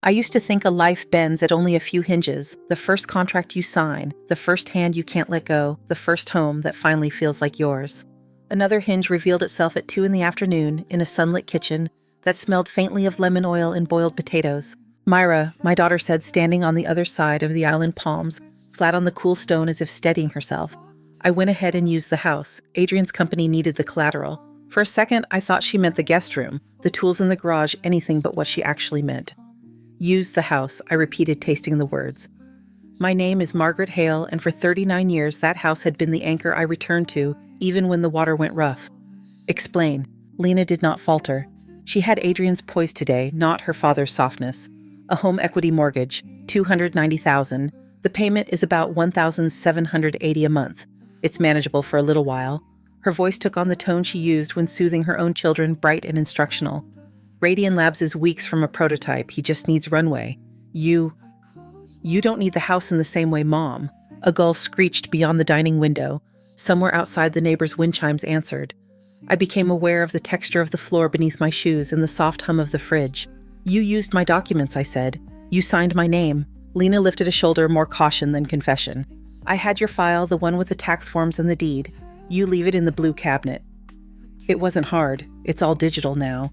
I used to think a life bends at only a few hinges: the first contract you sign, the first hand you can't let go, the first home that finally feels like yours. Another hinge revealed itself at 2 in the afternoon in a sunlit kitchen that smelled faintly of lemon oil and boiled potatoes. Myra, my daughter said, standing on the other side of the island palms, flat on the cool stone as if steadying herself. I went ahead and used the house. Adrian's company needed the collateral. For a second, I thought she meant the guest room, the tools in the garage, anything but what she actually meant. Use the house, I repeated, tasting the words. My name is Margaret Hale, and for 39 years that house had been the anchor I returned to, even when the water went rough. Explain. Lena did not falter. She had Adrian's poise today, not her father's softness. A home equity mortgage, $290,000. The payment is about $1,780 a month. It's manageable for a little while. Her voice took on the tone she used when soothing her own children, bright and instructional. Radian Labs is weeks from a prototype. He just needs runway. You don't need the house in the same way, Mom. A gull screeched beyond the dining window. Somewhere outside, the neighbor's wind chimes answered. I became aware of the texture of the floor beneath my shoes and the soft hum of the fridge. You used my documents, I said. You signed my name. Lena lifted a shoulder, more caution than confession. I had your file, the one with the tax forms and the deed. You leave it in the blue cabinet. It wasn't hard. It's all digital now.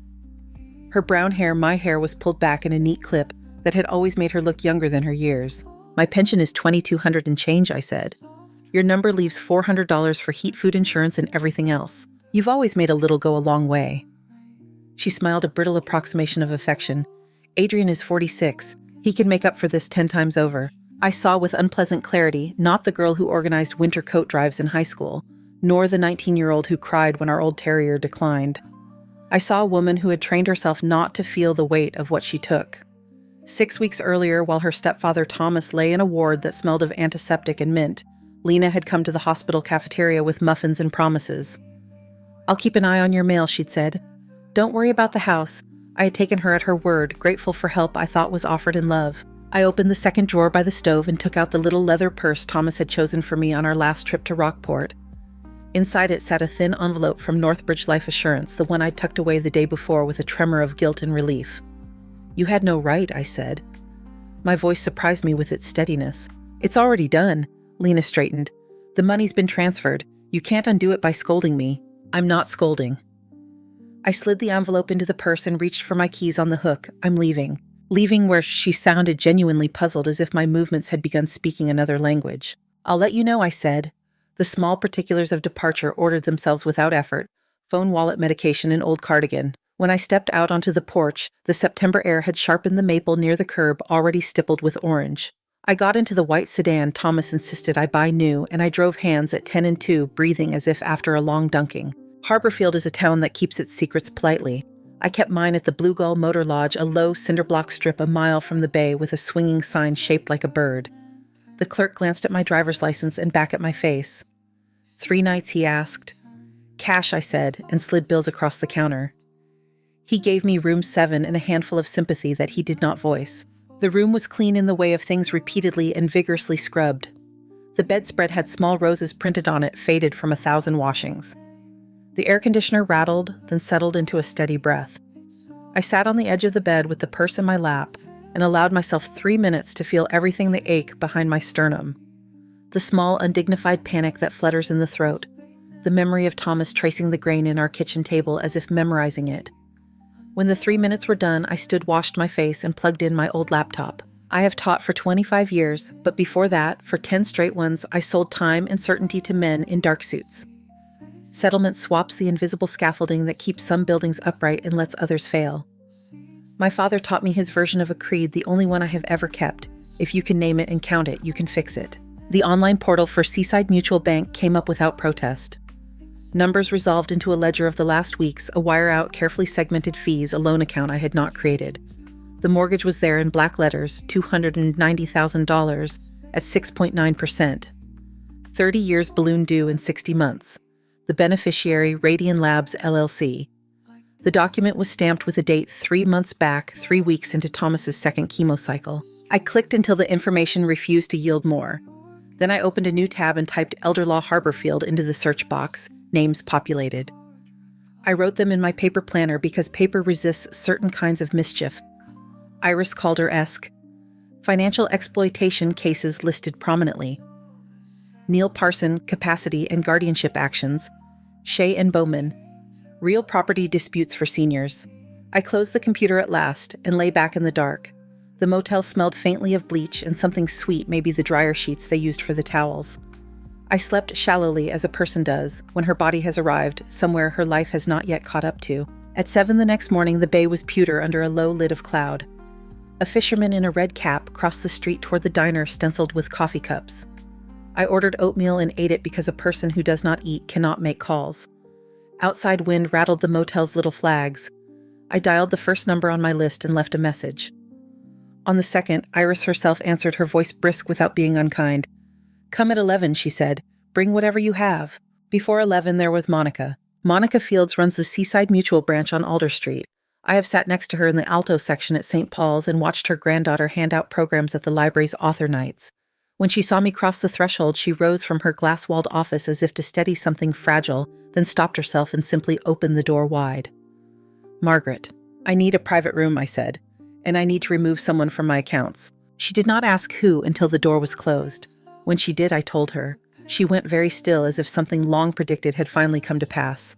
Her brown hair, my hair, was pulled back in a neat clip that had always made her look younger than her years. My pension is $2,200 and change, I said. Your number leaves $400 for heat, food, insurance, and everything else. You've always made a little go a long way. She smiled, a brittle approximation of affection. Adrian is 46. He can make up for this 10 times over. I saw with unpleasant clarity not the girl who organized winter coat drives in high school, nor the 19-year-old who cried when our old terrier declined. I saw a woman who had trained herself not to feel the weight of what she took. 6 weeks earlier, while her stepfather Thomas lay in a ward that smelled of antiseptic and mint, Lena had come to the hospital cafeteria with muffins and promises. I'll keep an eye on your mail, she'd said. Don't worry about the house. I had taken her at her word, grateful for help I thought was offered in love. I opened the second drawer by the stove and took out the little leather purse Thomas had chosen for me on our last trip to Rockport. Inside it sat a thin envelope from Northbridge Life Assurance, the one I'd tucked away the day before with a tremor of guilt and relief. You had no right, I said. My voice surprised me with its steadiness. It's already done. Lena straightened. The money's been transferred. You can't undo it by scolding me. I'm not scolding. I slid the envelope into the purse and reached for my keys on the hook. I'm leaving. Leaving where? She sounded genuinely puzzled, as if my movements had begun speaking another language. I'll let you know, I said. The small particulars of departure ordered themselves without effort. Phone, wallet, medication, and old cardigan. When I stepped out onto the porch, the September air had sharpened the maple near the curb, already stippled with orange. I got into the white sedan Thomas insisted I buy new, and I drove hands at 10 and 2, breathing as if after a long dunking. Harborfield is a town that keeps its secrets politely. I kept mine at the Blue Gull Motor Lodge, a low cinder-block strip a mile from the bay with a swinging sign shaped like a bird. The clerk glanced at my driver's license and back at my face. 3 nights, he asked. Cash, I said, and slid bills across the counter. He gave me room 7 and a handful of sympathy that he did not voice. The room was clean in the way of things repeatedly and vigorously scrubbed. The bedspread had small roses printed on it, faded from 1,000 washings. The air conditioner rattled, then settled into a steady breath. I sat on the edge of the bed with the purse in my lap and allowed myself 3 minutes to feel everything the ache behind my sternum. The small, undignified panic that flutters in the throat. The memory of Thomas tracing the grain in our kitchen table as if memorizing it. When the 3 minutes were done, I stood, washed my face, and plugged in my old laptop. I have taught for 25 years, but before that, for 10 straight ones, I sold time and certainty to men in dark suits. Settlement swaps the invisible scaffolding that keeps some buildings upright and lets others fail. My father taught me his version of a creed, the only one I have ever kept. If you can name it and count it, you can fix it. The online portal for Seaside Mutual Bank came up without protest. Numbers resolved into a ledger of the last weeks, a wire-out, carefully segmented fees, a loan account I had not created. The mortgage was there in black letters, $290,000 at 6.9%. 30 years balloon due in 60 months. The beneficiary, Radian Labs, LLC. The document was stamped with a date 3 months back, 3 weeks into Thomas's second chemo cycle. I clicked until the information refused to yield more. Then I opened a new tab and typed Elder Law Harborfield into the search box. Names populated. I wrote them in my paper planner because paper resists certain kinds of mischief. Iris Calder-esque. Financial exploitation cases listed prominently. Neil Parson, capacity and guardianship actions. Shea and Bowman. Real property disputes for seniors. I closed the computer at last and lay back in the dark. The motel smelled faintly of bleach and something sweet, maybe the dryer sheets they used for the towels. I slept shallowly as a person does when her body has arrived somewhere her life has not yet caught up to. At 7 the next morning, the bay was pewter under a low lid of cloud. A fisherman in a red cap crossed the street toward the diner stenciled with coffee cups. I ordered oatmeal and ate it because a person who does not eat cannot make calls. Outside wind rattled the motel's little flags. I dialed the first number on my list and left a message. On the second, Iris herself answered, her voice brisk without being unkind. "Come at 11, she said. "Bring whatever you have." Before 11, there was Monica. Monica Fields runs the Seaside Mutual branch on Alder Street. I have sat next to her in the alto section at St. Paul's and watched her granddaughter hand out programs at the library's author nights. When she saw me cross the threshold, she rose from her glass-walled office as if to steady something fragile, then stopped herself and simply opened the door wide. "Margaret, I need a private room," I said, "and I need to remove someone from my accounts." She did not ask who until the door was closed. When she did, I told her. She went very still, as if something long predicted had finally come to pass.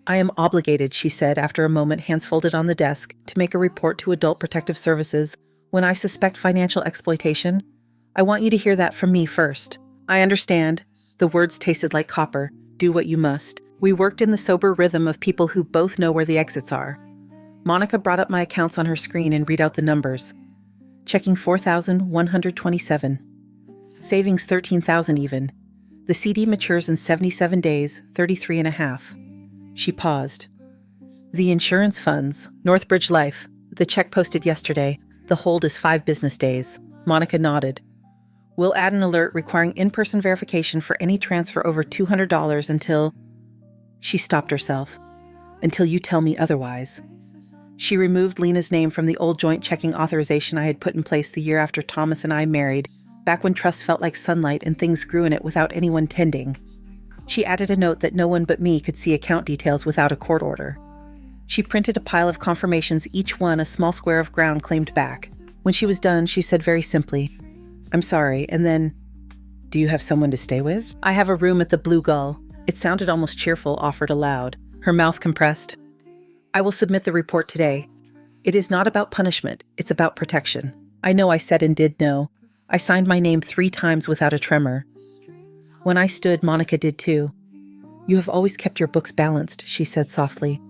"I am obligated," she said after a moment, hands folded on the desk, "to make a report to Adult Protective Services when I suspect financial exploitation. I want you to hear that from me first." "I understand." The words tasted like copper. "Do what you must." We worked in the sober rhythm of people who both know where the exits are. Monica brought up my accounts on her screen and read out the numbers. Checking 4,127. Savings 13,000 even. The CD matures in 77 days, 33 and a half. She paused. "The insurance funds, Northbridge Life, the check posted yesterday. The hold is 5 business days." Monica nodded. "We'll add an alert requiring in-person verification for any transfer over $200 until..." She stopped herself. "Until you tell me otherwise." She removed Lena's name from the old joint checking authorization I had put in place the year after Thomas and I married, back when trust felt like sunlight and things grew in it without anyone tending. She added a note that no one but me could see account details without a court order. She printed a pile of confirmations, each one a small square of ground claimed back. When she was done, she said very simply, "I'm sorry," and then, "Do you have someone to stay with?" "I have a room at the Blue Gull." It sounded almost cheerful, offered aloud, her mouth compressed. "I will submit the report today. It is not about punishment, it's about protection." I know I said and did know. I signed my name 3 times without a tremor. When I stood, Monica did too. "You have always kept your books balanced," she said softly,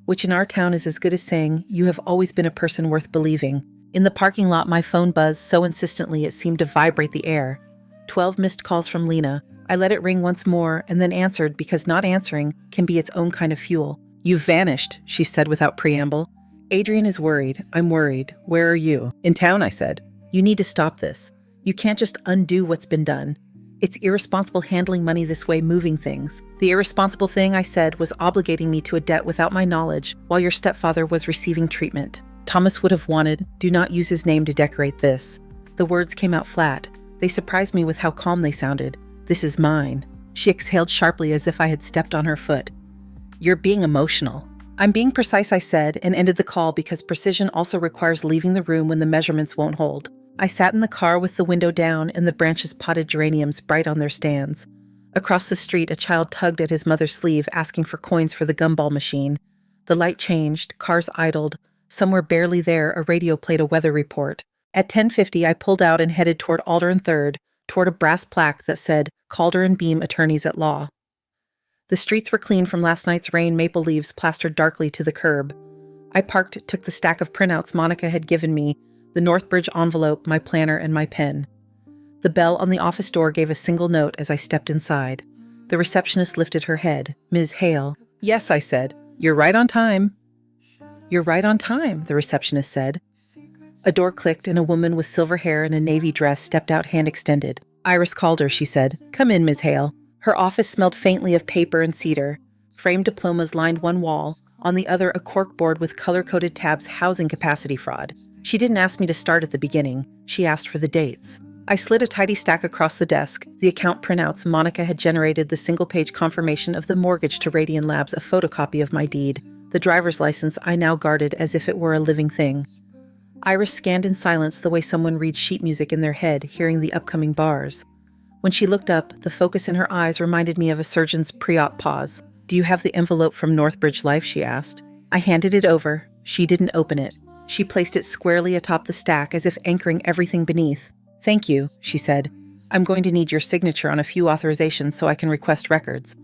which in our town is as good as saying, "You have always been a person worth believing." In the parking lot, my phone buzzed so insistently it seemed to vibrate the air. 12 missed calls from Lena. I let it ring once more and then answered, because not answering can be its own kind of fuel. "You've vanished," she said without preamble. "Adrian is worried. I'm worried. Where are you?" "In town," I said. "You need to stop this. You can't just undo what's been done. It's irresponsible handling money this way, moving things." "The irresponsible thing," I said, "was obligating me to a debt without my knowledge while your stepfather was receiving treatment. Thomas would have wanted, do not use his name to decorate this." The words came out flat. They surprised me with how calm they sounded. "This is mine." She exhaled sharply as if I had stepped on her foot. "You're being emotional." "I'm being precise," I said, and ended the call because precision also requires leaving the room when the measurements won't hold. I sat in the car with the window down and the branches potted geraniums bright on their stands. Across the street, a child tugged at his mother's sleeve, asking for coins for the gumball machine. The light changed, cars idled. Somewhere barely there, a radio played a weather report. At 10:50, I pulled out and headed toward Alder and 3rd, toward a brass plaque that said, "Calder and Beam Attorneys at Law." The streets were clean from last night's rain, maple leaves plastered darkly to the curb. I parked, took the stack of printouts Monica had given me, the Northbridge envelope, my planner, and my pen. The bell on the office door gave a single note as I stepped inside. The receptionist lifted her head. "Ms. Hale." "Yes," I said. "You're right on time." "You're right on time," the receptionist said. A door clicked and a woman with silver hair and a navy dress stepped out, hand extended. "Iris Calder," she said. "Come in, Ms. Hale." Her office smelled faintly of paper and cedar. Framed diplomas lined one wall, on the other a corkboard with color-coded tabs housing capacity fraud. She didn't ask me to start at the beginning. She asked for the dates. I slid a tidy stack across the desk, the account printouts Monica had generated, the single-page confirmation of the mortgage to Radian Labs, a photocopy of my deed, the driver's license I now guarded as if it were a living thing. Iris scanned in silence the way someone reads sheet music in their head, hearing the upcoming bars. When she looked up, the focus in her eyes reminded me of a surgeon's pre-op pause. "Do you have the envelope from Northbridge Life?" she asked. I handed it over. She didn't open it. She placed it squarely atop the stack as if anchoring everything beneath. "Thank you," she said. "I'm going to need your signature on a few authorizations so I can request records.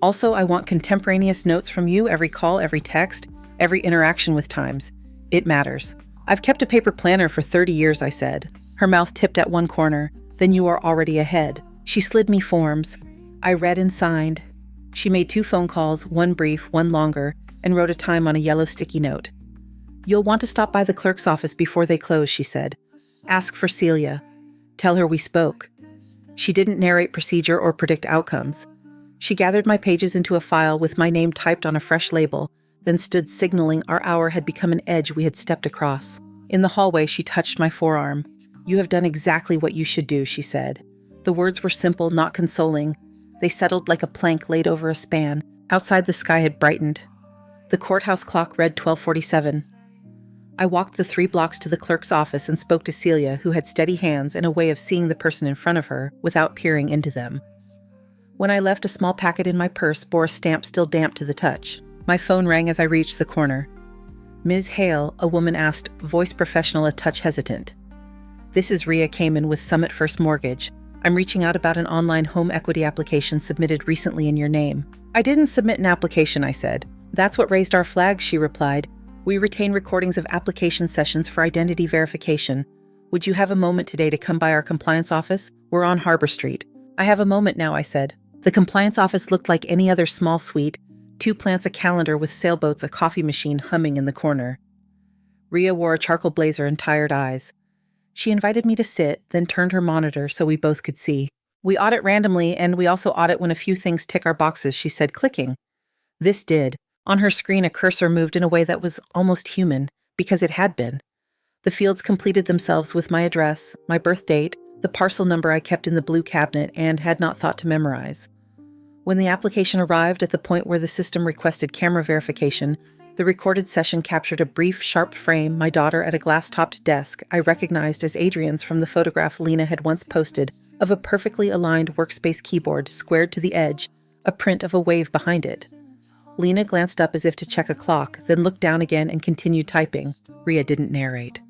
Also, I want contemporaneous notes from you, every call, every text, every interaction with Times. It matters." "I've kept a paper planner for 30 years, I said. Her mouth tipped at one corner. "Then you are already ahead." She slid me forms. I read and signed. She made 2 phone calls, one brief, one longer, and wrote a time on a yellow sticky note. "You'll want to stop by the clerk's office before they close," she said. "Ask for Celia. Tell her we spoke." She didn't narrate procedure or predict outcomes. She gathered my pages into a file with my name typed on a fresh label, then stood signaling our hour had become an edge we had stepped across. In the hallway, she touched my forearm. "You have done exactly what you should do," she said. The words were simple, not consoling. They settled like a plank laid over a span. Outside, the sky had brightened. The courthouse clock read 12:47. I walked the 3 blocks to the clerk's office and spoke to Celia, who had steady hands and a way of seeing the person in front of her without peering into them. When I left, a small packet in my purse bore a stamp still damp to the touch. My phone rang as I reached the corner. "Ms. Hale," a woman asked, voice professional, a touch hesitant. "This is Rhea Kamen with Summit First Mortgage. I'm reaching out about an online home equity application submitted recently in your name." "I didn't submit an application," I said. "That's what raised our flags," she replied. "We retain recordings of application sessions for identity verification. Would you have a moment today to come by our compliance office? We're on Harbor Street." "I have a moment now," I said. The compliance office looked like any other small suite, 2 plants, a calendar with sailboats, a coffee machine humming in the corner. Rhea wore a charcoal blazer and tired eyes. She invited me to sit, then turned her monitor so we both could see. "We audit randomly, and we also audit when a few things tick our boxes," she said, clicking. This did. On her screen, a cursor moved in a way that was almost human, because it had been. The fields completed themselves with my address, my birth date, the parcel number I kept in the blue cabinet and had not thought to memorize. When the application arrived at the point where the system requested camera verification, the recorded session captured a brief, sharp frame, my daughter at a glass-topped desk I recognized as Adrian's from the photograph Lena had once posted of a perfectly aligned workspace keyboard squared to the edge, a print of a wave behind it. Lena glanced up as if to check a clock, then looked down again and continued typing. Rhea didn't narrate.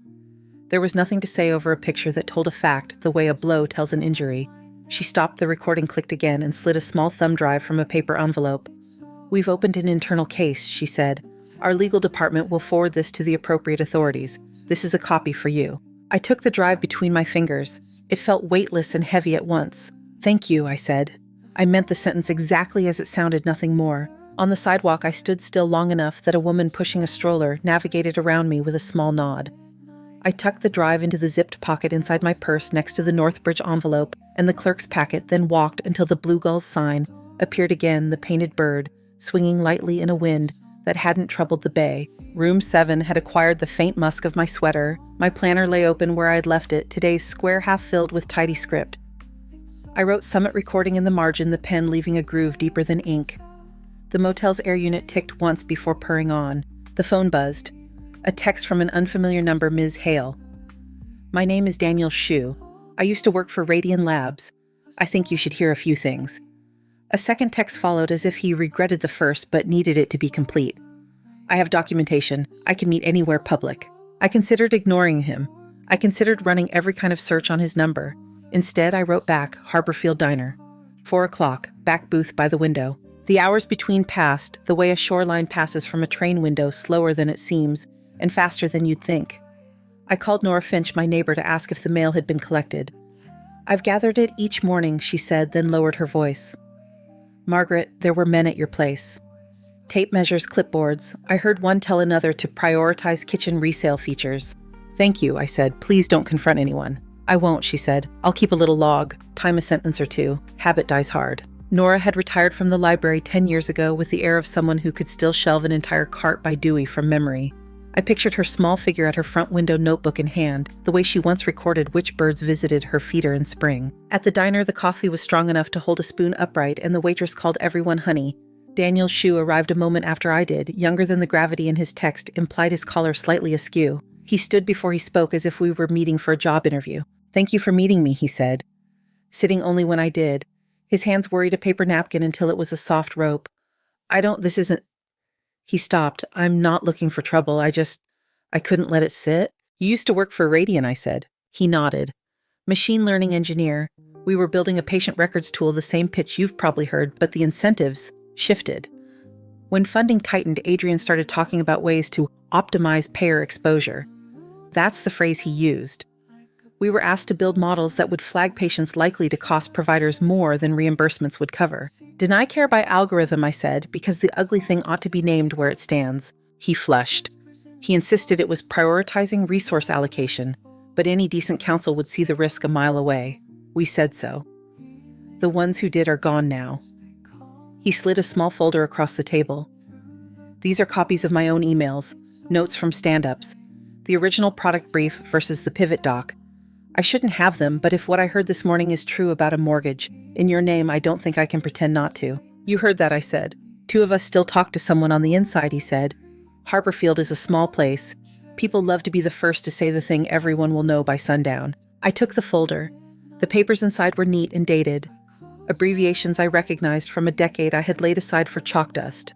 There was nothing to say over a picture that told a fact the way a blow tells an injury. She stopped the recording, clicked again, and slid a small thumb drive from a paper envelope. "We've opened an internal case," she said. "Our legal department will forward this to the appropriate authorities. This is a copy for you." I took the drive between my fingers. It felt weightless and heavy at once. "Thank you," I said. I meant the sentence exactly as it sounded, nothing more. On the sidewalk, I stood still long enough that a woman pushing a stroller navigated around me with a small nod. I tucked the drive into the zipped pocket inside my purse next to the Northbridge envelope and the clerk's packet, then walked until the Blue Gull's sign appeared again, the painted bird, swinging lightly in a wind that hadn't troubled the bay. Room 7 had acquired the faint musk of my sweater. My planner lay open where I had left it, today's square half filled with tidy script. I wrote Summit Recording in the margin, the pen leaving a groove deeper than ink. The motel's air unit ticked once before purring on. The phone buzzed. A text from an unfamiliar number, Ms. Hale. "My name is Daniel Shu. I used to work for Radian Labs. I think you should hear a few things." A second text followed as if he regretted the first but needed it to be complete. "I have documentation. I can meet anywhere public." I considered ignoring him. I considered running every kind of search on his number. Instead, I wrote back, Harborfield Diner. 4 o'clock, back booth by the window. The hours between passed, the way a shoreline passes from a train window, slower than it seems, and faster than you'd think. I called Nora Finch, my neighbor, to ask if the mail had been collected. "I've gathered it each morning," she said, then lowered her voice. "Margaret, there were men at your place. Tape measures, clipboards. I heard one tell another to prioritize kitchen resale features." "Thank you," I said. "Please don't confront anyone." "I won't," she said. "I'll keep a little log. Time a sentence or two. Habit dies hard." Nora had retired from the library 10 years ago with the air of someone who could still shelve an entire cart by Dewey from memory. I pictured her small figure at her front window, notebook in hand, the way she once recorded which birds visited her feeder in spring. At the diner, the coffee was strong enough to hold a spoon upright, and the waitress called everyone honey. Daniel Shu arrived a moment after I did. Younger than the gravity in his text implied, his collar slightly askew. He stood before he spoke as if we were meeting for a job interview. "Thank you for meeting me," he said, sitting only when I did. His hands worried a paper napkin until it was a soft rope. This isn't... He stopped. "I'm not looking for trouble. I couldn't let it sit." "You used to work for Radian," I said. He nodded. "Machine learning engineer. We were building a patient records tool, the same pitch you've probably heard, but the incentives shifted. When funding tightened, Adrian started talking about ways to optimize payer exposure. That's the phrase he used. We were asked to build models that would flag patients likely to cost providers more than reimbursements would cover. Deny care by algorithm, I said, because the ugly thing ought to be named where it stands." He flushed. He insisted it was prioritizing resource allocation, but any decent counsel would see the risk a mile away. We said so. The ones who did are gone now. He slid a small folder across the table. "These are copies of my own emails, notes from stand-ups, the original product brief versus the pivot doc. I shouldn't have them, but if what I heard this morning is true about a mortgage in your name, I don't think I can pretend not to." "You heard that," I said. "Two of us still talk to someone on the inside," he said. "Harborfield is a small place. People love to be the first to say the thing everyone will know by sundown." I took the folder. The papers inside were neat and dated. Abbreviations I recognized from a decade I had laid aside for chalk dust.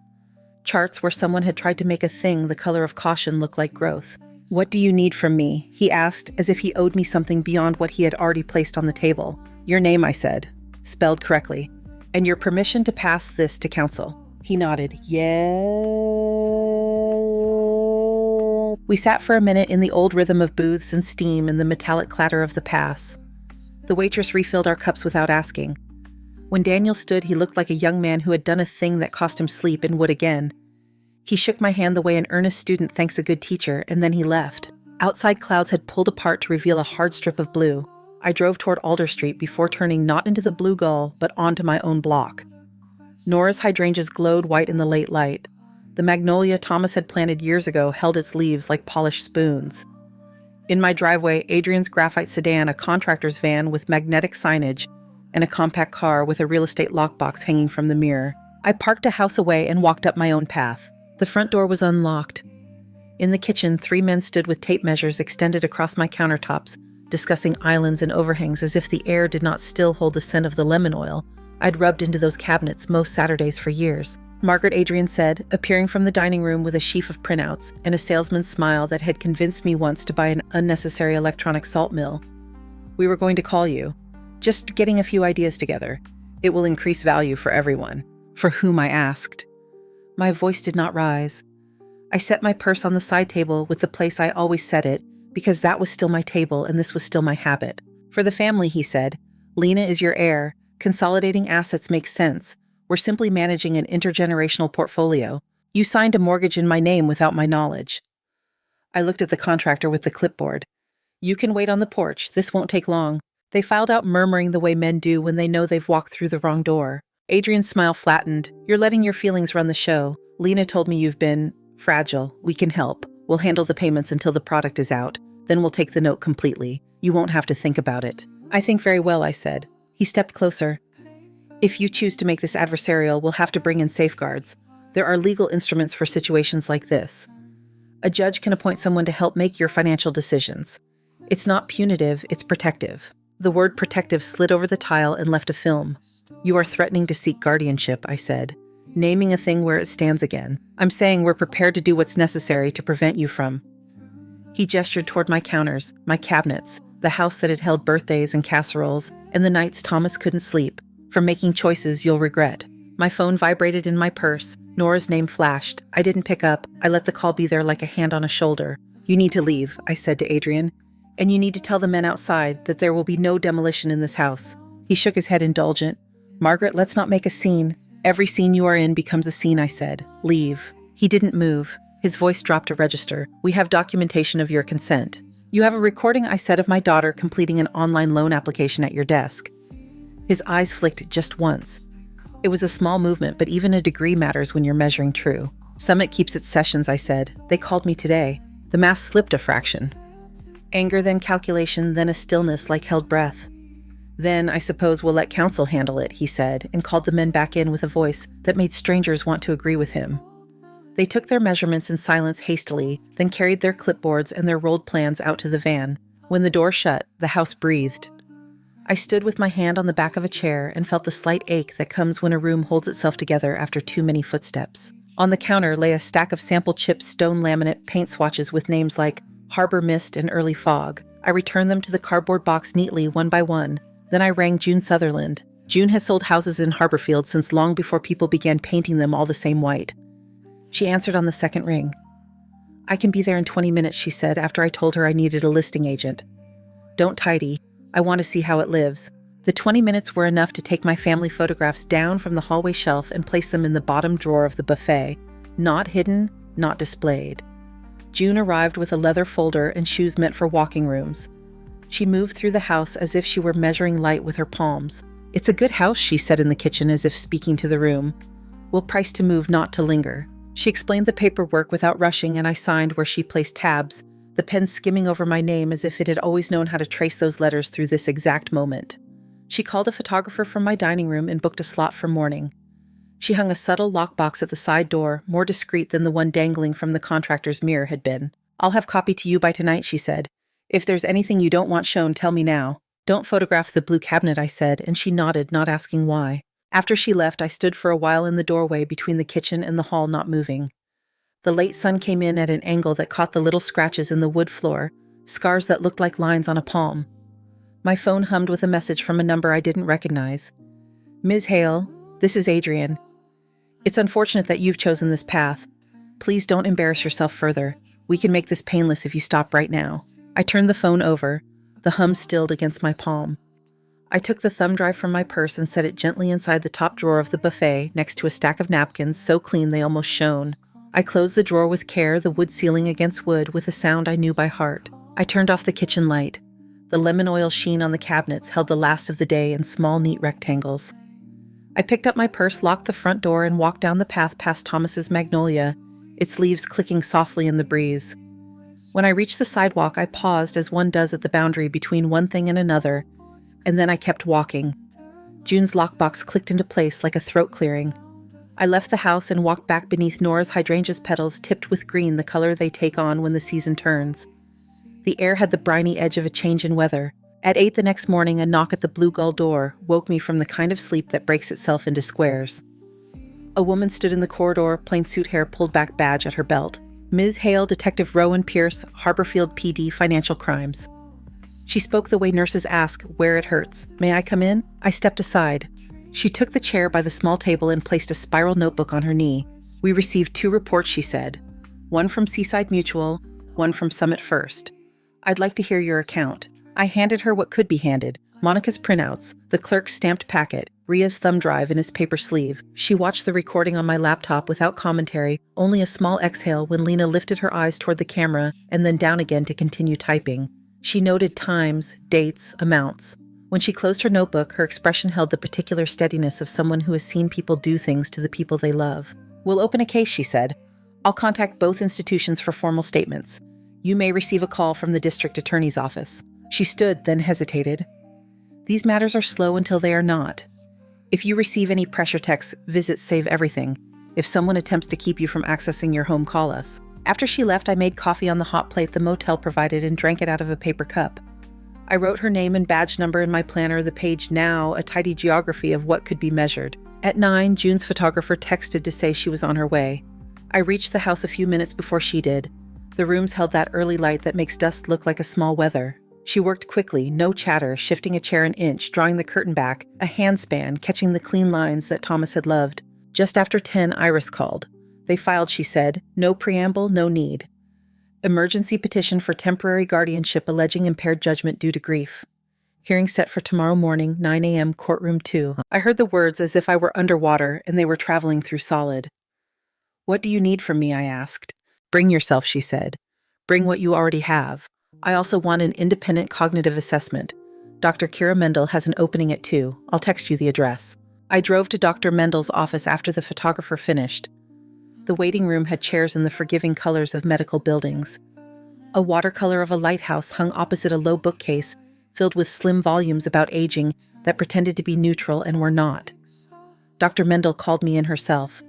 Charts where someone had tried to make a thing the color of caution look like growth. "What do you need from me?" he asked, as if he owed me something beyond what he had already placed on the table. "Your name," I said, spelled correctly, "and your permission to pass this to counsel." He nodded. "Yeah." We sat for a minute in the old rhythm of booths and steam and the metallic clatter of the pass. The waitress refilled our cups without asking. When Daniel stood, he looked like a young man who had done a thing that cost him sleep and would again. He shook my hand the way an earnest student thanks a good teacher, and then he left. Outside clouds had pulled apart to reveal a hard strip of blue. I drove toward Alder Street before turning not into the Blue Gull, but onto my own block. Nora's hydrangeas glowed white in the late light. The magnolia Thomas had planted years ago held its leaves like polished spoons. In my driveway, Adrian's graphite sedan, a contractor's van with magnetic signage, and a compact car with a real estate lockbox hanging from the mirror. I parked a house away and walked up my own path. The front door was unlocked. In the kitchen, 3 men stood with tape measures extended across my countertops, discussing islands and overhangs as if the air did not still hold the scent of the lemon oil I'd rubbed into those cabinets most Saturdays for years. "Margaret," Adrian said, appearing from the dining room with a sheaf of printouts and a salesman's smile that had convinced me once to buy an unnecessary electronic salt mill. "We were going to call you. Just getting a few ideas together. It will increase value for everyone." "For whom?" I asked. My voice did not rise. I set my purse on the side table with the place I always set it, because that was still my table and this was still my habit. "For the family," he said. "Lena is your heir. Consolidating assets makes sense. We're simply managing an intergenerational portfolio. You signed a mortgage in my name without my knowledge." I looked at the contractor with the clipboard. "You can wait on the porch. This won't take long." They filed out, murmuring the way men do when they know they've walked through the wrong door. Adrian's smile flattened. "You're letting your feelings run the show. Lena told me you've been fragile. We can help. We'll handle the payments until the product is out. Then we'll take the note completely. You won't have to think about it." "I think very well," I said. He stepped closer. "If you choose to make this adversarial, we'll have to bring in safeguards. There are legal instruments for situations like this. A judge can appoint someone to help make your financial decisions. It's not punitive, it's protective." The word protective slid over the tile and left a film. "You are threatening to seek guardianship," I said, naming a thing where it stands again. "I'm saying we're prepared to do what's necessary to prevent you from..." He gestured toward my counters, my cabinets, the house that had held birthdays and casseroles, and the nights Thomas couldn't sleep, "from making choices you'll regret." My phone vibrated in my purse. Nora's name flashed. I didn't pick up. I let the call be there like a hand on a shoulder. "You need to leave," I said to Adrian. "And you need to tell the men outside that there will be no demolition in this house." He shook his head indulgent. "Margaret, let's not make a scene. Every scene you are in becomes a scene," I said. "Leave." He didn't move. His voice dropped to register. "We have documentation of your consent. You have a recording," I said, "of my daughter completing an online loan application at your desk." His eyes flicked just once. It was a small movement, but even a degree matters when you're measuring true. "Summit keeps its sessions," I said. "They called me today." The mask slipped a fraction. Anger, then calculation, then a stillness like held breath. "Then I suppose we'll let counsel handle it," he said, and called the men back in with a voice that made strangers want to agree with him. They took their measurements in silence hastily, then carried their clipboards and their rolled plans out to the van. When the door shut, the house breathed. I stood with my hand on the back of a chair and felt the slight ache that comes when a room holds itself together after too many footsteps. On the counter lay a stack of sample chip stone laminate paint swatches with names like Harbor Mist and Early Fog. I returned them to the cardboard box neatly, one by one. Then I rang June Sutherland. June has sold houses in Harborfield since long before people began painting them all the same white. She answered on the second ring. "I can be there in 20 minutes, she said after I told her I needed a listing agent. "Don't tidy. I want to see how it lives." The 20 minutes were enough to take my family photographs down from the hallway shelf and place them in the bottom drawer of the buffet. Not hidden, not displayed. June arrived with a leather folder and shoes meant for walking rooms. She moved through the house as if she were measuring light with her palms. "It's a good house," she said in the kitchen as if speaking to the room. "We'll price to move, not to linger." She explained the paperwork without rushing, and I signed where she placed tabs, the pen skimming over my name as if it had always known how to trace those letters through this exact moment. She called a photographer from my dining room and booked a slot for morning. She hung a subtle lockbox at the side door, more discreet than the one dangling from the contractor's mirror had been. "I'll have copy to you by tonight," she said. "If there's anything you don't want shown, tell me now." "Don't photograph the blue cabinet," I said, and she nodded, not asking why. After she left, I stood for a while in the doorway between the kitchen and the hall, not moving. The late sun came in at an angle that caught the little scratches in the wood floor, scars that looked like lines on a palm. My phone hummed with a message from a number I didn't recognize. "Ms. Hale, this is Adrian. It's unfortunate that you've chosen this path. Please don't embarrass yourself further. We can make this painless if you stop right now." I turned the phone over, the hum stilled against my palm. I took the thumb drive from my purse and set it gently inside the top drawer of the buffet next to a stack of napkins so clean they almost shone. I closed the drawer with care, the wood ceiling against wood with a sound I knew by heart. I turned off the kitchen light. The lemon oil sheen on the cabinets held the last of the day in small, neat rectangles. I picked up my purse, locked the front door, and walked down the path past Thomas's magnolia, its leaves clicking softly in the breeze. When I reached the sidewalk, I paused as one does at the boundary between one thing and another, and then I kept walking. June's lockbox clicked into place like a throat clearing. I left the house and walked back beneath Nora's hydrangea's petals tipped with green, the color they take on when the season turns. The air had the briny edge of a change in weather. At 8 the next morning, a knock at the Blue Gull door woke me from the kind of sleep that breaks itself into squares. A woman stood in the corridor, plain suit hair pulled back, badge at her belt. "Ms. Hale, Detective Rowan Pierce, Harborfield PD, Financial Crimes." She spoke the way nurses ask, "Where it hurts. May I come in?" I stepped aside. She took the chair by the small table and placed a spiral notebook on her knee. "We received 2 reports," she said. "One from Seaside Mutual, one from Summit First. I'd like to hear your account." I handed her what could be handed: Monica's printouts, the clerk's stamped packet, Ria's thumb drive in his paper sleeve. She watched the recording on my laptop without commentary, only a small exhale when Lena lifted her eyes toward the camera and then down again to continue typing. She noted times, dates, amounts. When she closed her notebook, her expression held the particular steadiness of someone who has seen people do things to the people they love. "We'll open a case," she said. "I'll contact both institutions for formal statements. You may receive a call from the district attorney's office." She stood, then hesitated. "These matters are slow until they are not. If you receive any pressure texts, visits save everything. If someone attempts to keep you from accessing your home, call us." After she left, I made coffee on the hot plate the motel provided and drank it out of a paper cup. I wrote her name and badge number in my planner, the page now a tidy geography of what could be measured. At 9, June's photographer texted to say she was on her way. I reached the house a few minutes before she did. The rooms held that early light that makes dust look like a small weather. She worked quickly, no chatter, shifting a chair an inch, drawing the curtain back, a handspan, catching the clean lines that Thomas had loved. Just after 10, Iris called. They filed, she said. No preamble, no need. Emergency petition for temporary guardianship alleging impaired judgment due to grief. Hearing set for tomorrow morning, 9 a.m., courtroom 2. I heard the words as if I were underwater and they were traveling through solid. "What do you need from me?" I asked. "Bring yourself," she said. "Bring what you already have. I also want an independent cognitive assessment. Dr. Kira Mendel has an opening at 2. I'll text you the address." I drove to Dr. Mendel's office after the photographer finished. The waiting room had chairs in the forgiving colors of medical buildings. A watercolor of a lighthouse hung opposite a low bookcase filled with slim volumes about aging that pretended to be neutral and were not. Dr. Mendel called me in herself.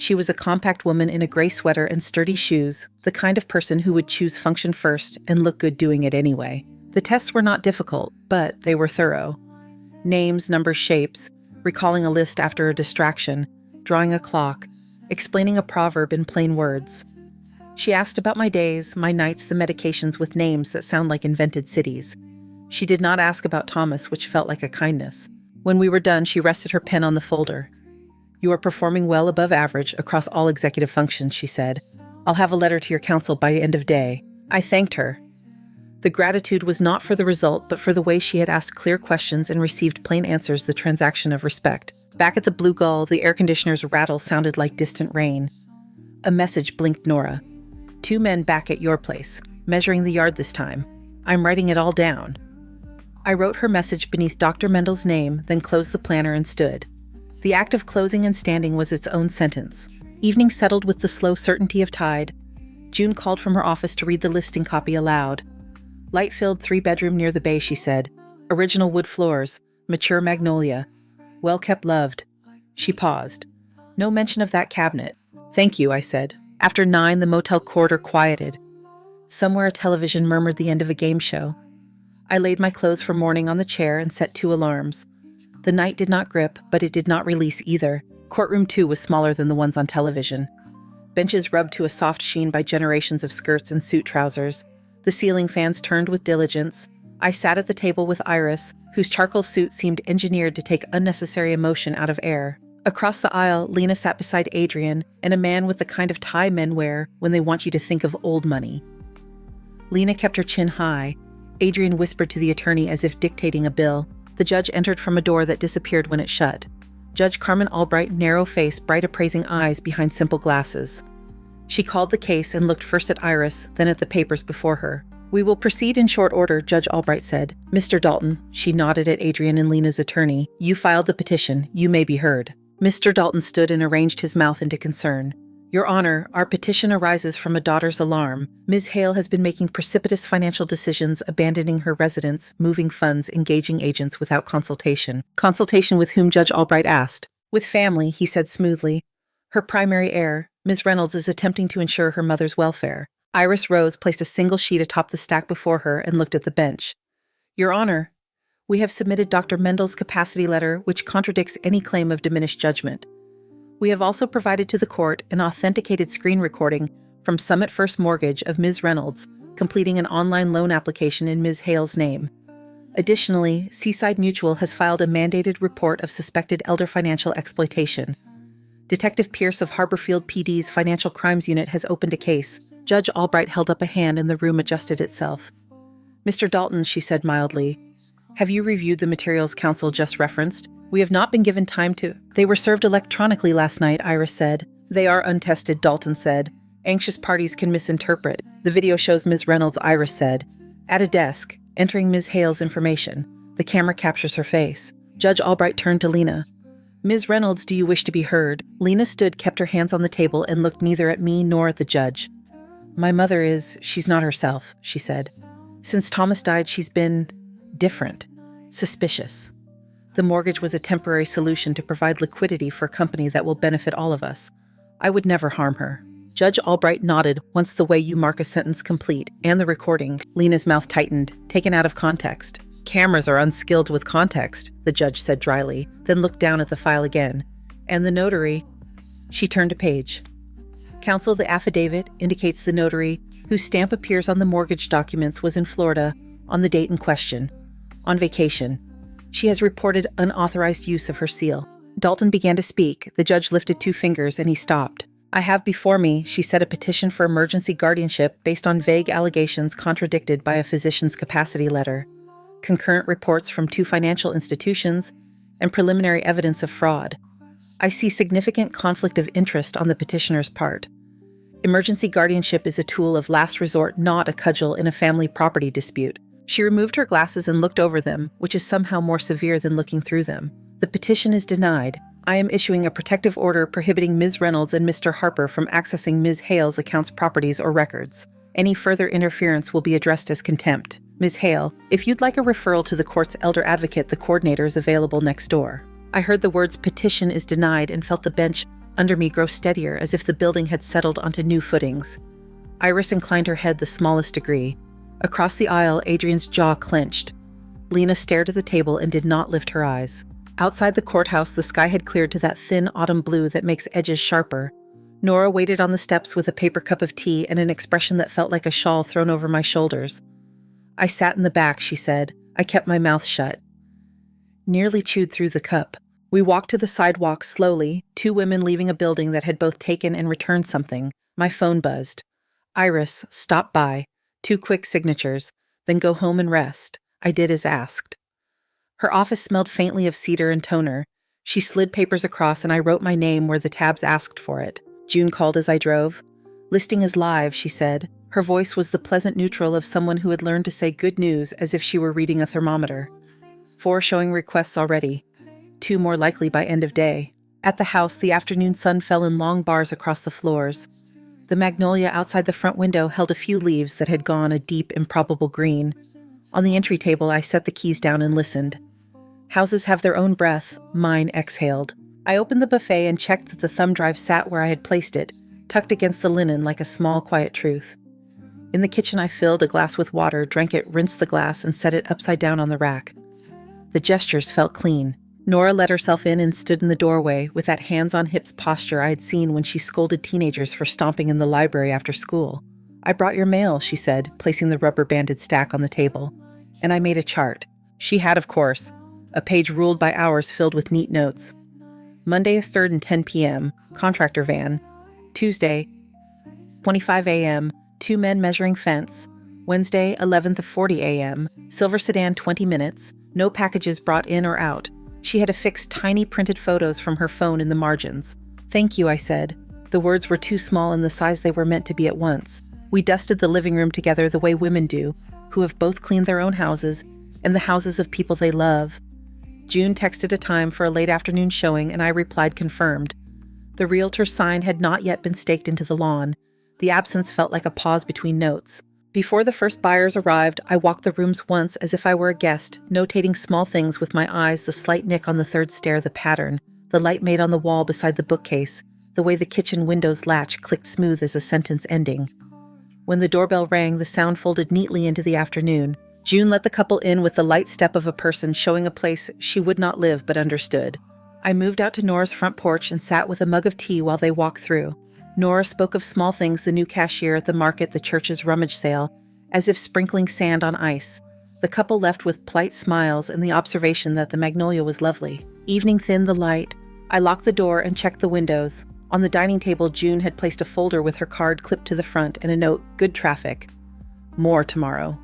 She was a compact woman in a gray sweater and sturdy shoes, the kind of person who would choose function first and look good doing it anyway. The tests were not difficult, but they were thorough. Names, numbers, shapes, recalling a list after a distraction, drawing a clock, explaining a proverb in plain words. She asked about my days, my nights, the medications with names that sound like invented cities. She did not ask about Thomas, which felt like a kindness. When we were done, she rested her pen on the folder. "You are performing well above average across all executive functions," she said. "I'll have a letter to your counsel by end of day." I thanked her. The gratitude was not for the result, but for the way she had asked clear questions and received plain answers, the transaction of respect. Back at the Blue Gull, the air conditioner's rattle sounded like distant rain. A message blinked Nora. "2 men back at your place, measuring the yard this time. I'm writing it all down." I wrote her message beneath Dr. Mendel's name, then closed the planner and stood. The act of closing and standing was its own sentence. Evening settled with the slow certainty of tide. June called from her office to read the listing copy aloud. "Light-filled 3-bedroom near the bay," she said. "Original wood floors, mature magnolia. Well-kept, loved." She paused. "No mention of that cabinet." "Thank you," I said. After 9, the motel corridor quieted. Somewhere a television murmured the end of a game show. I laid my clothes for morning on the chair and set 2 alarms. The night did not grip, but it did not release either. Courtroom 2 was smaller than the ones on television. Benches rubbed to a soft sheen by generations of skirts and suit trousers. The ceiling fans turned with diligence. I sat at the table with Iris, whose charcoal suit seemed engineered to take unnecessary emotion out of air. Across the aisle, Lena sat beside Adrian, and a man with the kind of tie men wear when they want you to think of old money. Lena kept her chin high. Adrian whispered to the attorney as if dictating a bill. The judge entered from a door that disappeared when it shut. Judge Carmen Albright, narrow face, bright appraising eyes behind simple glasses. She called the case and looked first at Iris, then at the papers before her. "We will proceed in short order," Judge Albright said. "Mr. Dalton," she nodded at Adrian and Lena's attorney, "you filed the petition. You may be heard." Mr. Dalton stood and arranged his mouth into concern. "Your Honor, our petition arises from a daughter's alarm. Ms. Hale has been making precipitous financial decisions, abandoning her residence, moving funds, engaging agents without consultation." "Consultation with whom?" Judge Albright asked. "With family," he said smoothly. "Her primary heir, Ms. Reynolds, is attempting to ensure her mother's welfare." Iris rose, placed a single sheet atop the stack before her, and looked at the bench. "Your Honor, we have submitted Dr. Mendel's capacity letter, which contradicts any claim of diminished judgment. We have also provided to the court an authenticated screen recording from Summit First Mortgage of Ms. Reynolds, completing an online loan application in Ms. Hale's name. Additionally, Seaside Mutual has filed a mandated report of suspected elder financial exploitation. Detective Pierce of Harborfield PD's Financial Crimes Unit has opened a case." Judge Albright held up a hand and the room adjusted itself. "Mr. Dalton," she said mildly, "have you reviewed the materials counsel just referenced? We have not been given time to—" "They were served electronically last night," Iris said. "They are untested," Dalton said. "Anxious parties can misinterpret. The video shows Ms. Reynolds," Iris said, "at a desk, entering Ms. Hale's information. The camera captures her face." Judge Albright turned to Lena. "Ms. Reynolds, do you wish to be heard?" Lena stood, kept her hands on the table, and looked neither at me nor at the judge. "My mother she's not herself," she said. "Since Thomas died, she's been different, suspicious. The mortgage was a temporary solution to provide liquidity for a company that will benefit all of us. I would never harm her." Judge Albright nodded once the way you mark a sentence complete, and the recording. Lena's mouth tightened, taken out of context. "Cameras are unskilled with context," the judge said dryly, then looked down at the file again. "And the notary—" She turned a page. "Counsel, the affidavit indicates the notary, whose stamp appears on the mortgage documents, was in Florida on the date in question, on vacation. She has reported unauthorized use of her seal." Dalton began to speak. The judge lifted 2 fingers and he stopped. "I have before me," she said, "a petition for emergency guardianship based on vague allegations contradicted by a physician's capacity letter, concurrent reports from 2 financial institutions, and preliminary evidence of fraud. I see significant conflict of interest on the petitioner's part. Emergency guardianship is a tool of last resort, not a cudgel in a family property dispute." She removed her glasses and looked over them, which is somehow more severe than looking through them. "The petition is denied. I am issuing a protective order prohibiting Ms. Reynolds and Mr. Harper from accessing Ms. Hale's accounts, properties, or records. Any further interference will be addressed as contempt. Ms. Hale, if you'd like a referral to the court's elder advocate, the coordinator is available next door." I heard the words "petition is denied" and felt the bench under me grow steadier as if the building had settled onto new footings. Iris inclined her head the smallest degree. Across the aisle, Adrian's jaw clenched. Lena stared at the table and did not lift her eyes. Outside the courthouse, the sky had cleared to that thin autumn blue that makes edges sharper. Nora waited on the steps with a paper cup of tea and an expression that felt like a shawl thrown over my shoulders. "I sat in the back," she said. I kept my mouth shut. Nearly chewed through the cup. We walked to the sidewalk slowly, two women leaving a building that had both taken and returned something. My phone buzzed. "Iris, stop by. 2 quick signatures. Then go home and rest." I did as asked. Her office smelled faintly of cedar and toner. She slid papers across and I wrote my name where the tabs asked for it. June called as I drove. "Listing is live," she said. Her voice was the pleasant neutral of someone who had learned to say good news as if she were reading a thermometer. 4 showing requests already. 2 more likely by end of day. At the house, the afternoon sun fell in long bars across the floors. The magnolia outside the front window held a few leaves that had gone a deep, improbable green. On the entry table, I set the keys down and listened. Houses have their own breath. Mine exhaled. I opened the buffet and checked that the thumb drive sat where I had placed it, tucked against the linen like a small, quiet truth. In the kitchen, I filled a glass with water, drank it, rinsed the glass, and set it upside down on the rack. The gestures felt clean. Nora let herself in and stood in the doorway with that hands-on-hips posture I had seen when she scolded teenagers for stomping in the library after school. "I brought your mail," she said, placing the rubber-banded stack on the table. And I made a chart. She had, of course, a page ruled by hours filled with neat notes. Monday the 3rd and 10 p.m., contractor van. Tuesday, 25 a.m., 2 men measuring fence. Wednesday, 11th of 40 a.m., silver sedan 20 minutes, no packages brought in or out. She had affixed tiny printed photos from her phone in the margins. "Thank you," I said. The words were too small in the size they were meant to be at once. We dusted the living room together the way women do, who have both cleaned their own houses and the houses of people they love. June texted a time for a late afternoon showing, and I replied confirmed. The realtor's sign had not yet been staked into the lawn. The absence felt like a pause between notes. Before the first buyers arrived, I walked the rooms once as if I were a guest, notating small things with my eyes, the slight nick on the 3rd stair, the pattern, the light made on the wall beside the bookcase, the way the kitchen window's latch clicked smooth as a sentence ending. When the doorbell rang, the sound folded neatly into the afternoon. June let the couple in with the light step of a person showing a place she would not live but understood. I moved out to Nora's front porch and sat with a mug of tea while they walked through. Nora spoke of small things, the new cashier at the market, the church's rummage sale, as if sprinkling sand on ice. The couple left with polite smiles and the observation that the magnolia was lovely. Evening thinned the light. I locked the door and checked the windows. On the dining table, June had placed a folder with her card clipped to the front and a note, "Good traffic. More tomorrow."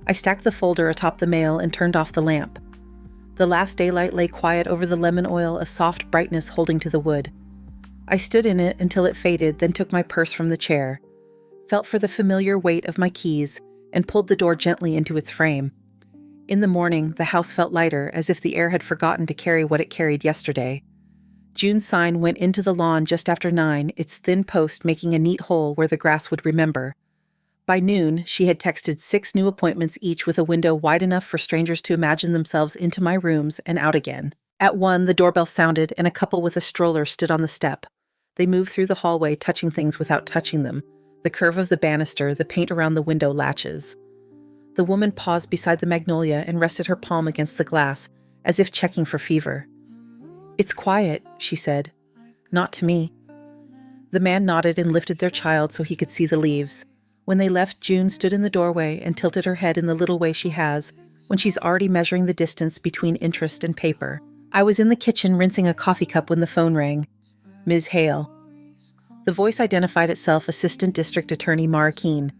I stacked the folder atop the mail and turned off the lamp. The last daylight lay quiet over the lemon oil, a soft brightness holding to the wood. I stood in it until it faded, then took my purse from the chair, felt for the familiar weight of my keys, and pulled the door gently into its frame. In the morning, the house felt lighter, as if the air had forgotten to carry what it carried yesterday. June's sign went into the lawn just after 9, its thin post making a neat hole where the grass would remember. By noon, she had texted 6 new appointments, each with a window wide enough for strangers to imagine themselves into my rooms and out again. At 1, the doorbell sounded, and a couple with a stroller stood on the step. They moved through the hallway, touching things without touching them, the curve of the banister, the paint around the window latches. The woman paused beside the magnolia and rested her palm against the glass, as if checking for fever. "It's quiet," she said. "Not to me." The man nodded and lifted their child so he could see the leaves. When they left, June stood in the doorway and tilted her head in the little way she has when she's already measuring the distance between interest and paper. I was in the kitchen rinsing a coffee cup when the phone rang. "Ms. Hale." The voice identified itself, Assistant District Attorney Mara Keene.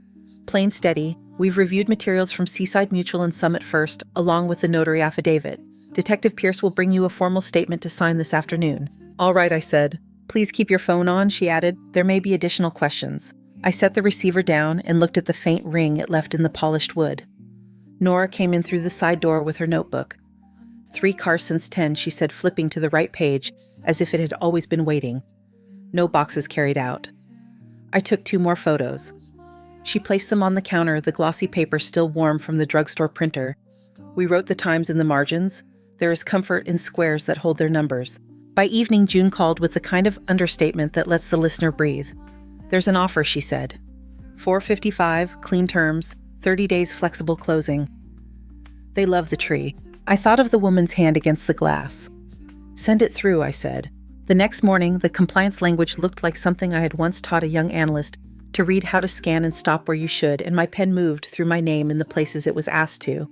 "Plain steady. We've reviewed materials from Seaside Mutual and Summit First, along with the notary affidavit. Detective Pierce will bring you a formal statement to sign this afternoon." "All right," I said. "Please keep your phone on," she added. "There may be additional questions." I set the receiver down and looked at the faint ring it left in the polished wood. Nora came in through the side door with her notebook. 3 cars since 10, she said, flipping to the right page, as if it had always been waiting. No boxes carried out. I took 2 more photos. She placed them on the counter, the glossy paper still warm from the drugstore printer. We wrote the times in the margins. There is comfort in squares that hold their numbers. By evening, June called with the kind of understatement that lets the listener breathe. "There's an offer," she said. $455, clean terms, 30 days flexible closing. They love the tree. I thought of the woman's hand against the glass. "Send it through," I said. The next morning, the compliance language looked like something I had once taught a young analyst to read how to scan and stop where you should, and my pen moved through my name in the places it was asked to.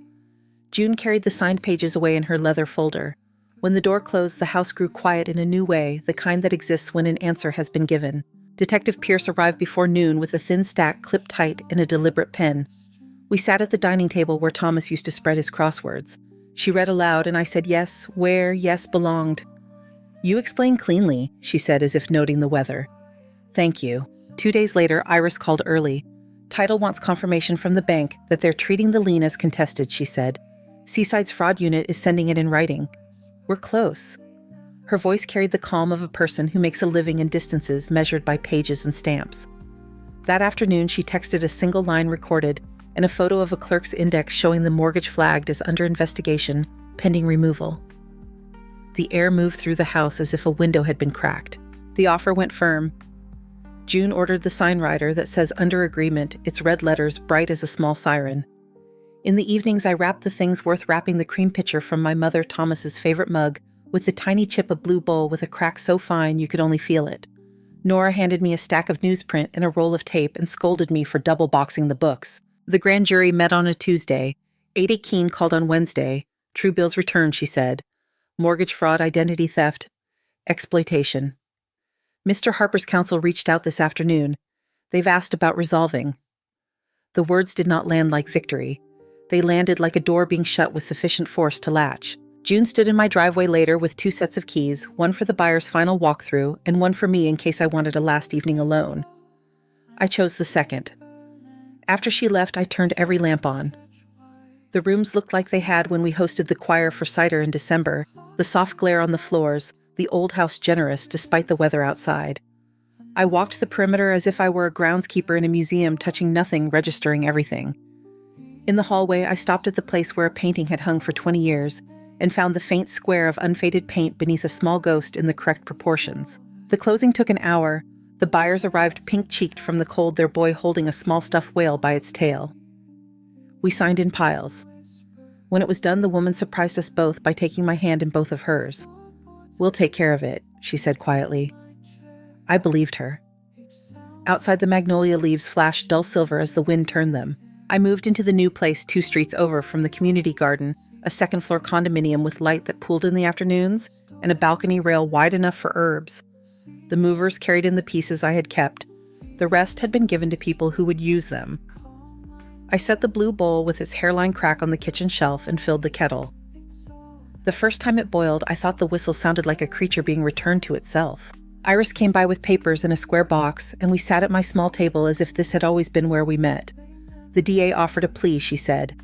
June carried the signed pages away in her leather folder. When the door closed, the house grew quiet in a new way, the kind that exists when an answer has been given. Detective Pierce arrived before noon with a thin stack clipped tight in a deliberate pen. We sat at the dining table where Thomas used to spread his crosswords. She read aloud, and I said yes, where yes belonged. "You explain cleanly," she said as if noting the weather. "Thank you." 2 days later, Iris called early. "Title wants confirmation from the bank that they're treating the lien as contested," she said. "Seaside's fraud unit is sending it in writing. We're close." Her voice carried the calm of a person who makes a living in distances measured by pages and stamps. That afternoon, she texted a single line recorded and a photo of a clerk's index showing the mortgage flagged as under investigation, pending removal. The air moved through the house as if a window had been cracked. The offer went firm. June ordered the sign rider that says "Under Agreement," its red letters bright as a small siren. In the evenings, I wrapped the things worth wrapping: the cream pitcher from my mother Thomas's favorite mug, with the tiny chip of blue bowl with a crack so fine you could only feel it. Nora handed me a stack of newsprint and a roll of tape and scolded me for double boxing the books. The grand jury met on a Tuesday. Ada Keene called on Wednesday. True bills returned, she said. Mortgage fraud, identity theft, exploitation. Mr. Harper's counsel reached out this afternoon. They've asked about resolving. The words did not land like victory. They landed like a door being shut with sufficient force to latch. June stood in my driveway later with 2 sets of keys, one for the buyer's final walkthrough and one for me in case I wanted a last evening alone. I chose the second. After she left, I turned every lamp on. The rooms looked like they had when we hosted the choir for cider in December, the soft glare on the floors, the old house generous despite the weather outside. I walked the perimeter as if I were a groundskeeper in a museum, touching nothing, registering everything. In the hallway, I stopped at the place where a painting had hung for 20 years and found the faint square of unfaded paint beneath a small ghost in the correct proportions. The closing took an hour. The buyers arrived pink-cheeked from the cold, their boy holding a small stuffed whale by its tail. We signed in piles. When it was done, the woman surprised us both by taking my hand in both of hers. "We'll take care of it," she said quietly. I believed her. Outside, the magnolia leaves flashed dull silver as the wind turned them. I moved into the new place 2 streets over from the community garden, a second-floor condominium with light that pooled in the afternoons and a balcony rail wide enough for herbs. The movers carried in the pieces I had kept. The rest had been given to people who would use them. I set the blue bowl with its hairline crack on the kitchen shelf and filled the kettle. The first time it boiled, I thought the whistle sounded like a creature being returned to itself. Iris came by with papers in a square box, and we sat at my small table as if this had always been where we met. The DA offered a plea, she said.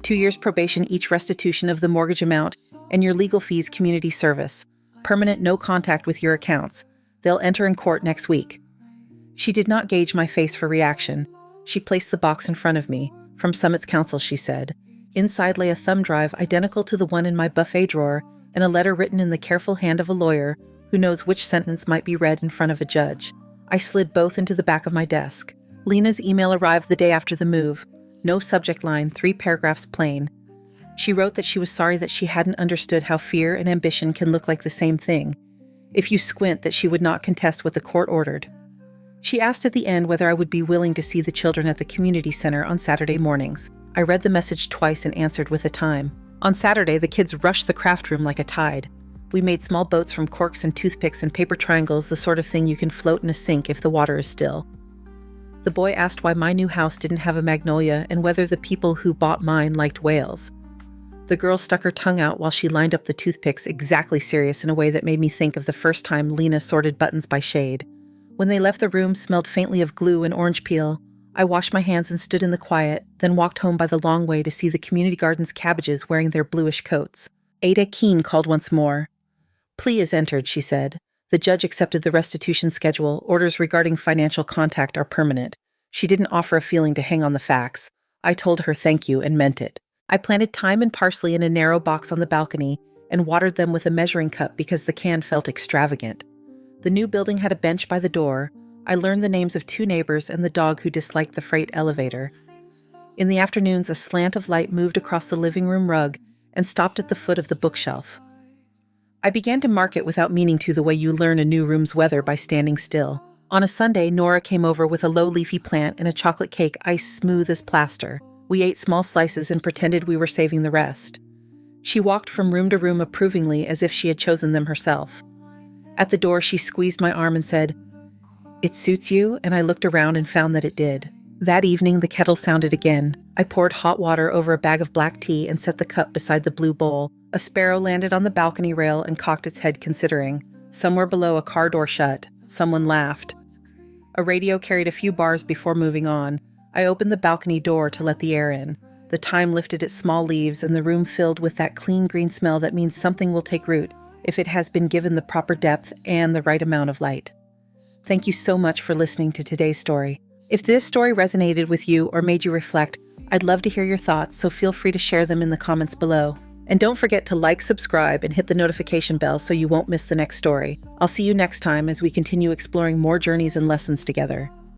2 years probation, each restitution of the mortgage amount, and your legal fees community service. Permanent no contact with your accounts. They'll enter in court next week. She did not gauge my face for reaction. She placed the box in front of me. From Summit's counsel, she said. Inside lay a thumb drive identical to the one in my buffet drawer and a letter written in the careful hand of a lawyer who knows which sentence might be read in front of a judge. I slid both into the back of my desk. Lena's email arrived the day after the move. No subject line, 3 paragraphs plain. She wrote that she was sorry that she hadn't understood how fear and ambition can look like the same thing. If you squint, that she would not contest what the court ordered. She asked at the end whether I would be willing to see the children at the community center on Saturday mornings. I read the message twice and answered with a time. On Saturday, the kids rushed the craft room like a tide. We made small boats from corks and toothpicks and paper triangles, the sort of thing you can float in a sink if the water is still. The boy asked why my new house didn't have a magnolia and whether the people who bought mine liked whales. The girl stuck her tongue out while she lined up the toothpicks, exactly serious in a way that made me think of the first time Lena sorted buttons by shade. When they left, the room smelled faintly of glue and orange peel. I washed my hands and stood in the quiet, then walked home by the long way to see the community garden's cabbages wearing their bluish coats. Ada Keene called once more. Plea is entered, she said. The judge accepted the restitution schedule. Orders regarding financial contact are permanent. She didn't offer a feeling to hang on the facts. I told her thank you and meant it. I planted thyme and parsley in a narrow box on the balcony, and watered them with a measuring cup because the can felt extravagant. The new building had a bench by the door. I learned the names of 2 neighbors and the dog who disliked the freight elevator. In the afternoons, a slant of light moved across the living room rug and stopped at the foot of the bookshelf. I began to mark it without meaning to, the way you learn a new room's weather by standing still. On a Sunday, Nora came over with a low leafy plant and a chocolate cake iced smooth as plaster. We ate small slices and pretended we were saving the rest. She walked from room to room approvingly as if she had chosen them herself. At the door, she squeezed my arm and said, "It suits you," and I looked around and found that it did. That evening, the kettle sounded again. I poured hot water over a bag of black tea and set the cup beside the blue bowl. A sparrow landed on the balcony rail and cocked its head, considering. Somewhere below, a car door shut. Someone laughed. A radio carried a few bars before moving on. I opened the balcony door to let the air in. The thyme lifted its small leaves, and the room filled with that clean green smell that means something will take root if it has been given the proper depth and the right amount of light. Thank you so much for listening to today's story. If this story resonated with you or made you reflect, I'd love to hear your thoughts, so feel free to share them in the comments below. And don't forget to like, subscribe, and hit the notification bell so you won't miss the next story. I'll see you next time as we continue exploring more journeys and lessons together.